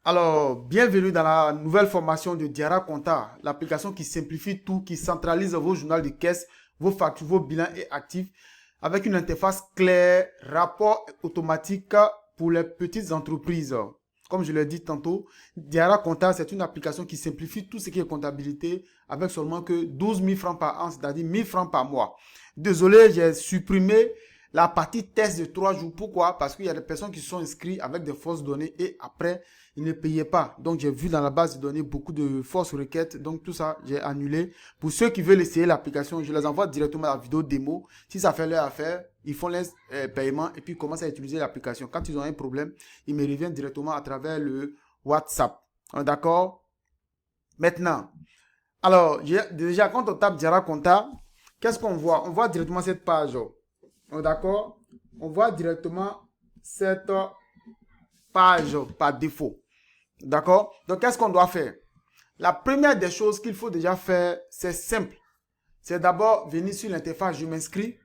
Alors, bienvenue dans la nouvelle formation de Diara Compta, l'application qui simplifie tout, qui centralise vos journaux de caisse, vos factures, vos bilans et actifs, avec une interface claire, rapport automatique pour les petites entreprises. Comme je l'ai dit tantôt, Diara Compta, c'est une application qui simplifie tout ce qui est comptabilité avec seulement que 12 000 francs par an, c'est-à-dire 1 000 francs par mois. Désolé, j'ai supprimé la partie test de 3 jours. Pourquoi? Parce qu'il y a des personnes qui sont inscrites avec des fausses données et après, ils ne payaient pas. Donc, j'ai vu dans la base de données beaucoup de fausses requêtes. Donc, tout ça, j'ai annulé. Pour ceux qui veulent essayer l'application, je les envoie directement la vidéo démo. Si ça fait leur affaire, ils font les paiements et puis commencent à utiliser l'application. Quand ils ont un problème, ils me reviennent directement à travers le WhatsApp. D'accord? Maintenant, alors, déjà, quand on tape Diara Compta, qu'est-ce qu'on voit? On voit directement cette page. D'accord? On voit directement cette page par défaut. D'accord? Donc, qu'est-ce qu'on doit faire? La première des choses qu'il faut déjà faire, c'est simple. C'est d'abord venir sur l'interface, je m'inscris.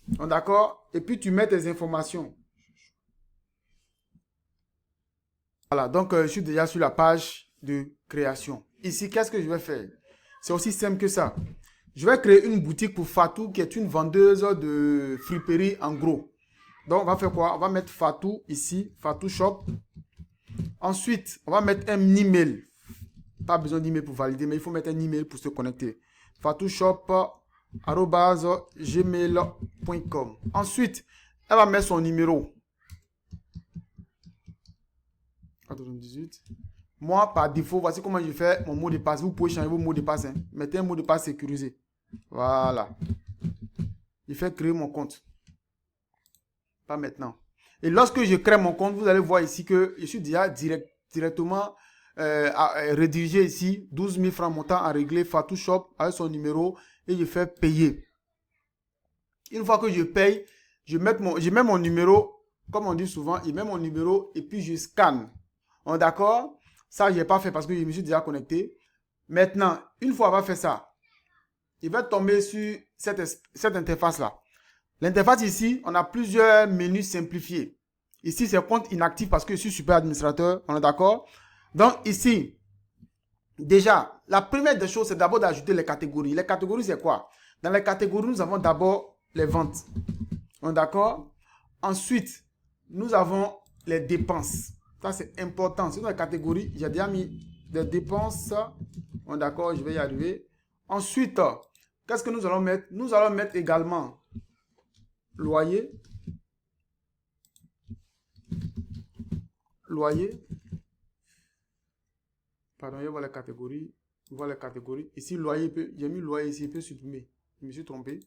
D'accord? Et puis, tu mets tes informations. Voilà, donc je suis déjà sur la page de création. Ici, qu'est-ce que je vais faire? C'est aussi simple que ça. Je vais créer une boutique pour Fatou, qui est une vendeuse de friperie en gros. Donc, on va faire quoi? On va mettre Fatou ici, Fatou Shop. Ensuite, on va mettre un email. Pas besoin d'email pour valider, mais il faut mettre un email pour se connecter. fatoushop@gmail.com. Ensuite, elle va mettre son numéro. 98. Moi, par défaut, voici comment je fais mon mot de passe. Vous pouvez changer vos mots de passe. Hein. Mettez un mot de passe sécurisé. Voilà. Je fais créer mon compte. Pas maintenant. Et lorsque je crée mon compte, vous allez voir ici que je suis déjà directement redirigé ici. 12 000 francs montant à régler. Fatou Shop avec son numéro. Et je fais payer. Une fois que je paye, je mets mon numéro. Comme on dit souvent, je mets mon numéro et puis je scanne. D'accord? Ça, je n'ai pas fait parce que je me suis déjà connecté. Maintenant, une fois avoir fait ça, il va tomber sur cette interface-là. L'interface ici, on a plusieurs menus simplifiés. Ici, c'est compte inactif parce que je suis super administrateur. On est d'accord? Donc, ici, déjà, la première des choses, c'est d'abord d'ajouter les catégories. Les catégories, c'est quoi? Dans les catégories, nous avons d'abord les ventes. On est d'accord? Ensuite, nous avons les dépenses. Ça, c'est important. C'est dans la catégorie, j'ai déjà mis des dépenses. On est d'accord, je vais y arriver. Ensuite, qu'est-ce que nous allons mettre? Nous allons mettre également loyer. Loyer. Pardon, je vois les catégories. Je vois les catégories. Ici, loyer, j'ai mis loyer ici, il peut supprimer. Je me suis trompé.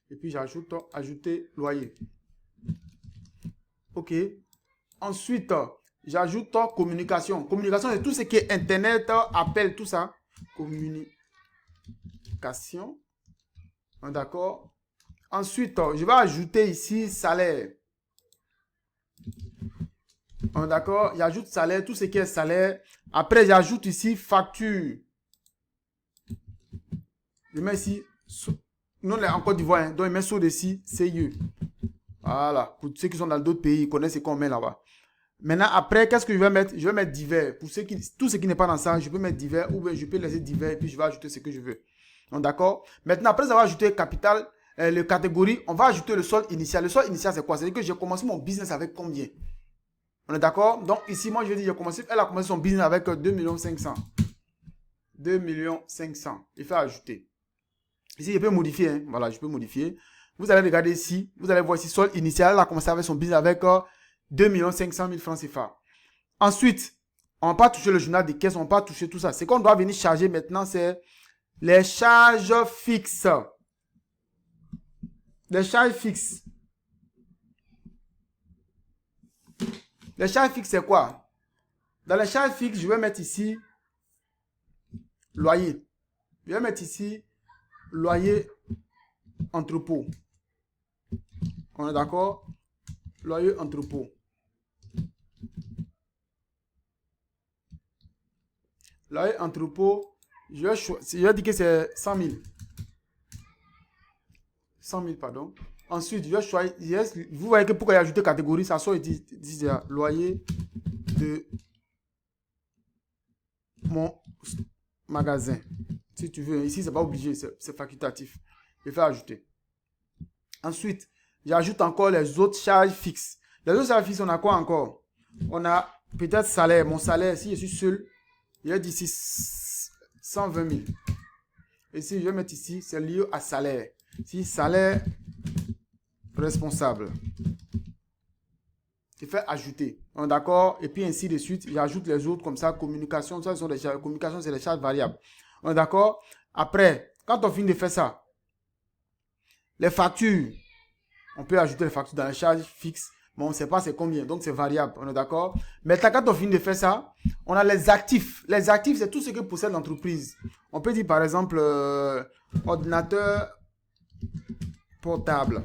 Et puis, j'ajoute ajouter loyer. OK. Ensuite, j'ajoute communication. Communication, c'est tout ce qui est Internet, appel, tout ça. Communication. D'accord. Ensuite, je vais ajouter ici salaire. D'accord. J'ajoute salaire, tout ce qui est salaire. Après, j'ajoute ici facture. Je mets ici, nous on est en Côte d'Ivoire, hein, donc je mets sur dessus, CIE. Voilà. Pour ceux qui sont dans d'autres pays, ils connaissent ce qu'on met là-bas. Maintenant, après, qu'est-ce que je vais mettre? Je vais mettre divers. Pour ceux qui, tout ce qui n'est pas dans ça, je peux mettre divers ou bien je peux laisser divers et puis je vais ajouter ce que je veux. Donc, d'accord? Maintenant, après avoir ajouté capital, les catégories, on va ajouter le solde initial. Le solde initial, c'est quoi? C'est-à-dire que j'ai commencé mon business avec combien? On est d'accord? Donc, ici, moi, je dis, elle a commencé son business avec 2 500 000. 2 500 000. Il fait ajouter. Ici, je peux modifier. Hein. Voilà, je peux modifier. Vous allez regarder ici. Vous allez voir ici, solde initial. Elle a commencé avec son business avec 2 500 000 francs CFA. Ensuite, on ne va pas toucher le journal des caisses. On ne va pas toucher tout ça. Ce qu'on doit venir charger maintenant, c'est les charges fixes. Les charges fixes. Les charges fixes, c'est quoi? Dans les charges fixes, je vais mettre ici loyer. Je vais mettre ici loyer entrepôt. On est d'accord? Loyer entrepôt. Loyer entrepôt, je vais dire que c'est 100 000. 100 000, pardon. Ensuite, je vais choisir. Vous voyez que pourquoi il y a ajouté catégorie, ça sort ici, loyer de mon magasin. Si tu veux, ici, c'est pas obligé, c'est facultatif. Je vais ajouter. Ensuite, j'ajoute encore les autres charges fixes. Les autres charges fixes, on a quoi encore? On a peut-être salaire. Mon salaire, si je suis seul, il y a d'ici 120 000. Et si je vais mettre ici, c'est lié à salaire. Si salaire responsable. Je fais ajouter. D'accord? Et puis ainsi de suite, j'ajoute les autres comme ça. Communication, ça sont des charges. Communication, c'est des charges variables. D'accord? Après, quand on finit de faire ça, les factures, on peut ajouter les factures dans les charges fixes. Mais on ne sait pas c'est combien, donc c'est variable. On est d'accord? Maintenant, quand on finit de faire ça, on a les actifs. Les actifs, c'est tout ce que possède l'entreprise. On peut dire par exemple, ordinateur portable.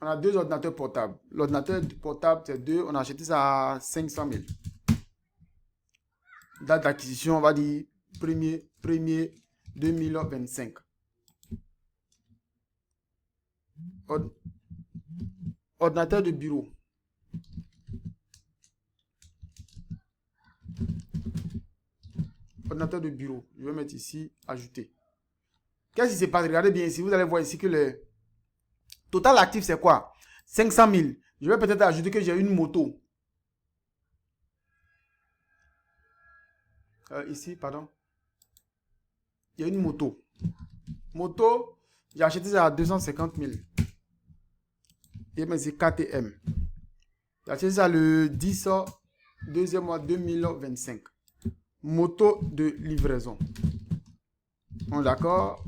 On a 2 ordinateurs portables. L'ordinateur portable, c'est 2. On a acheté ça à 500 000. Date d'acquisition, on va dire 1er 2025. Ordinateur de bureau. Ordinateur de bureau. Je vais mettre ici, ajouter. Qu'est-ce qui se passe? Regardez bien ici. Vous allez voir ici que le total actif, c'est quoi? 500 000. Je vais peut-être ajouter que j'ai une moto. Ici, pardon. Il y a une moto. Moto, j'ai acheté ça à 250 000. Et mais c'est KTM. J'ai acheté ça le 10 2e mois 2025. Moto de livraison. Bon, d'accord?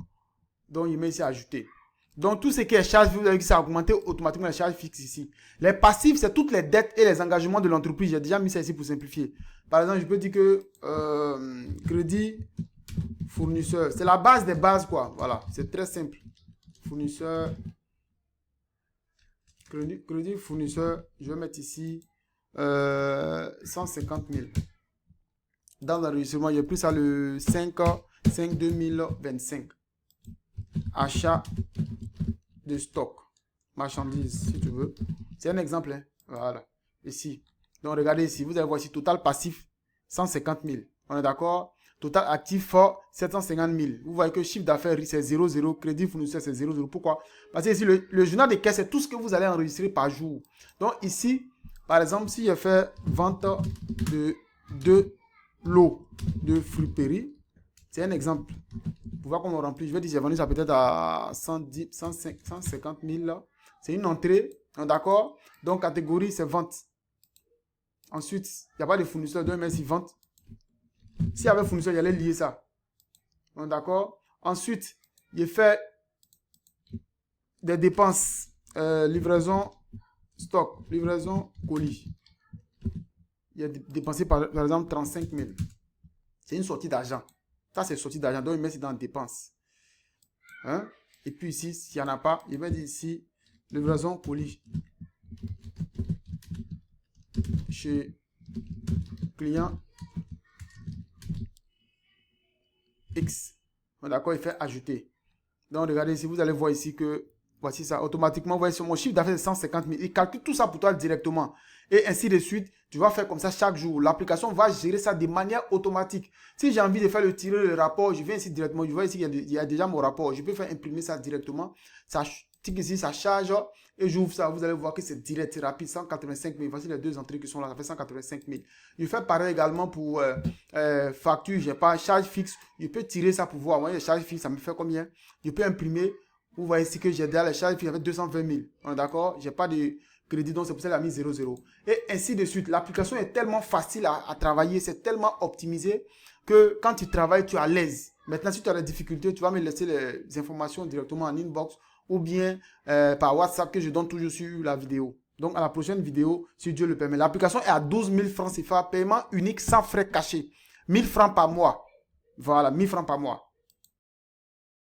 Donc, il met ici ajouter. Donc, tout ce qui est charge, vous avez vu que ça a augmenté automatiquement les charges fixes ici. Les passifs, c'est toutes les dettes et les engagements de l'entreprise. J'ai déjà mis ça ici pour simplifier. Par exemple, je peux dire que crédit fournisseur. C'est la base des bases, quoi. Voilà, c'est très simple. Fournisseur. Crédit fournisseur, je vais mettre ici 150 000. Dans l'enregistrement, j'ai pris ça le 5 2025. Achat de stock, marchandises, si tu veux. C'est un exemple. Hein? Voilà. Ici. Donc, regardez ici. Vous allez voir ici, total passif, 150 000. On est d'accord? Total actif fort, 750 000. Vous voyez que le chiffre d'affaires, c'est 0,0. Crédit fournisseur, c'est 0,0. Pourquoi? Parce que ici, le journal de caisse, c'est tout ce que vous allez enregistrer par jour. Donc, ici, par exemple, si je fais vente de 2 lots de friperie, c'est un exemple. Pour voir comment on remplit, je vais dire, j'ai vendu ça peut-être à 150 000 là. C'est une entrée, d'accord? Donc, catégorie, c'est vente. Ensuite, il n'y a pas de fournisseur, donc mais si vente. S'il y avait fournisseur, il allait lier ça. D'accord? Ensuite, il fait des dépenses. Livraison stock, livraison colis. Il a dépensé par exemple 35 000. C'est une sortie d'argent. Ça, c'est sortie d'argent. Donc, il met ça dans dépenses. Hein? Et puis ici, s'il n'y en a pas, il va dire ici, livraison colis. Chez client X. D'accord, il fait ajouter. Donc, regardez ici, vous allez voir ici que voici ça. Automatiquement, vous voyez sur mon chiffre d'affaires de 150 000. Il calcule tout ça pour toi directement. Et ainsi de suite, tu vas faire comme ça chaque jour. L'application va gérer ça de manière automatique. Si j'ai envie de faire le rapport, je viens ici directement. Je vois ici qu'il y a déjà mon rapport. Je peux faire imprimer ça directement. Ça tique ici, ça charge. Et j'ouvre ça. Vous allez voir que c'est direct, c'est rapide. 185 000. Voici les 2 entrées qui sont là. Ça fait 185 000. Je fais pareil également pour facture. Je n'ai pas charge fixe. Je peux tirer ça pour voir. Moi, les charges fixes, ça me fait combien? Je peux imprimer. Vous voyez ici que j'ai déjà les charges fixes avec 220 000. On est d'accord? Je n'ai pas de crédit, donc c'est pour ça qu'il a mis 0,0. Et ainsi de suite. L'application est tellement facile à travailler. C'est tellement optimisé que quand tu travailles, tu es à l'aise. Maintenant, si tu as des difficultés, tu vas me laisser les informations directement en inbox ou bien par WhatsApp que je donne toujours sur la vidéo. Donc, à la prochaine vidéo, si Dieu le permet. L'application est à 12 000 francs CFA, paiement unique sans frais cachés. 1 000 francs par mois. Voilà, 1 000 francs par mois.